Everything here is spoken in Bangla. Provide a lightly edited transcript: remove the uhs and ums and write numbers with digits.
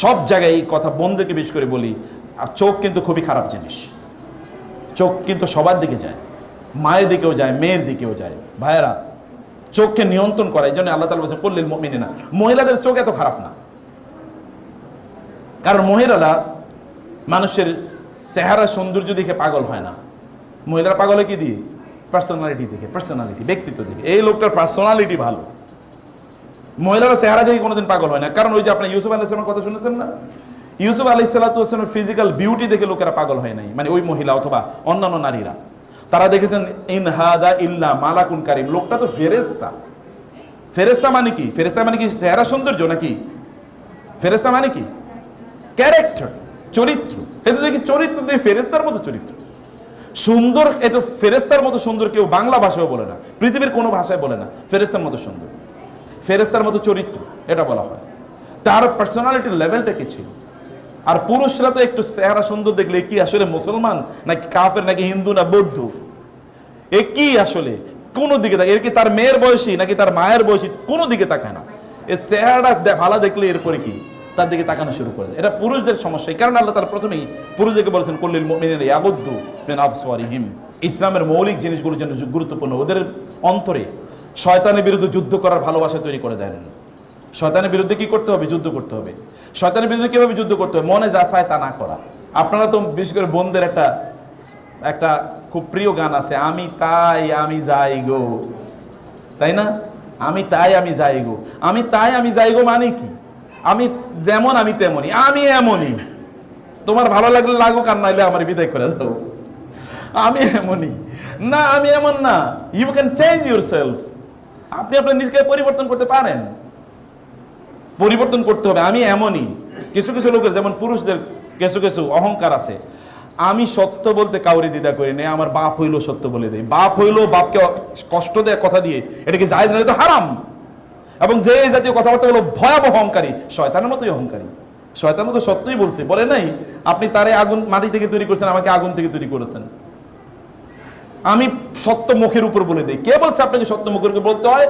সব জায়গায় এই কথা বোনদেরকে বিশেষ করে বলি। আর চোখ কিন্তু খুবই খারাপ জিনিস, চোখ কিন্তু সবার দিকে যায়, মায়ের দিকেও যায়, মেয়ের দিকেও যায়। ভাইয়েরা, চোখকে নিয়ন্ত্রণ করা, এই জন্য আল্লাহ তাআলা বলেছেন কুল্লিল মুমিনিনা। মহিলাদের চোখ এত খারাপ না, কারণ মহিলারা মানুষের চেহারা সৌন্দর্য দেখে পাগল হয় না। মহিলারা পাগল হয় কি দিয়ে? পার্সোনালিটি দেখে, পার্সোনালিটি, ব্যক্তিত্ব দেখে। এই লোকটার পার্সোনালিটি ভালো। মহিলারা চেহারা দেখে কোনোদিন পাগল হয় না, কারণ ওই যে আপনি ইউসুফ আলাইহিস সালামের কথা শুনেছেন না? ইউসুফ আলাইহিস সালামের ফিজিক্যাল বিউটি দেখে লোকেরা পাগল হয় নাই, মানে ওই মহিলা অথবা অন্যান্য নারীরা। তারা দেখেছেন ইন হাদা ইল্লা মালাকুন কারীম, লোকটা তো ফেরেশতা। ফেরেশতা মানে কি? ফেরেশতা মানে কি চেহারা সৌন্দর্য নাকি? ফেরেশতা মানে কি? ক্যারেক্টার, চরিত্র। এটা দেখি চরিত্র দিয়ে ফেরেশতার মতো চরিত্র সুন্দর। এত ফেরেশতার মতো সুন্দর কেউ বাংলা ভাষায় বলে না, পৃথিবীর কোনো ভাষায় বলে না ফেরেশতার মতো সুন্দর, ফেরেশতার মতো চরিত্র এটা বলা হয়। তার পার্সোনালিটির লেভেলটা কি ছিল? আর পুরুষরা তো একটু চেহারা সুন্দর দেখলে কি আসলে মুসলমান নাকি কাফের নাকি হিন্দু না বৌদ্ধ, এ কি আসলে কোনো দিকে তাকায়? এর কি তার মেয়ের বয়সী নাকি তার মায়ের বয়সী? কোনো দিকে তাকায় না। এই চেহারাটা ভালো দেখলে এরপরে কি তার দিকে তাকানো শুরু করে। এটা পুরুষদের সমস্যা। এই কারণে আল্লাহ তাআলা প্রথমেই পুরুষদেরকে বলেছেন কুল্লিল মুমিনিনা ইয়াগুদ্দু মিন আবসারিহিম। ইসলামের মৌলিক জিনিসগুলোর জন্য গুরুত্বপূর্ণ। ওদের অন্তরে শয়তানের বিরুদ্ধে যুদ্ধ করার ভালোবাসা তৈরি করে দেন। শয়তানের বিরুদ্ধে কি করতে হবে? যুদ্ধ করতে হবে। শয়তানের বিরুদ্ধে কিভাবে যুদ্ধ করতে হবে? মনে যা চায় তা না করা। আপনারা তো বিশেষ করে বোনদের একটা খুব প্রিয় গান আছে, আমি তাই আমি যাই গো, তাই না? আমি তাই আমি যাই গো। আমি তাই আমি যাই গো মানে কি? আমি যেমন আমি তেমনই, আমি এমনই। তোমার ভালো লাগলে লাগুক, আর নাইলে আমার বিদায় করে দাও। আমি এমনই না, আমি এমন না। You can change yourself. আপনি আপনার নিজেকে পরিবর্তন করতে পারেন, পরিবর্তন করতে হবে। আমি এমনই। কিছু কিছু লোকের, যেমন পুরুষদের কিছু কিছু অহংকার আছে, আমি সত্য বলতে কাউরি দ্বিধা করি না, আমার বাপ হইলো সত্য বলে দেয়। বাপ হইলো, বাপকে কষ্ট দেয় কথা দিয়ে, এটা কি জায়েজ না? এটা তো হারাম। এবং যে এই জাতীয় কথাবার্তা হলো ভয়াবহ অহংকারী, শয়তানের মতোই অহংকারী। শয়তান মতো সত্যই বলছে, বলে নাই আপনি তারে আগুন মাটি থেকে তৈরি করেছেন, আমাকে আগুন থেকে তৈরি করেছেন। আমি সত্য মুখের উপর বলে দেই। কে বলছে আপনাকে সত্য মুখের উপর বলতে হয়?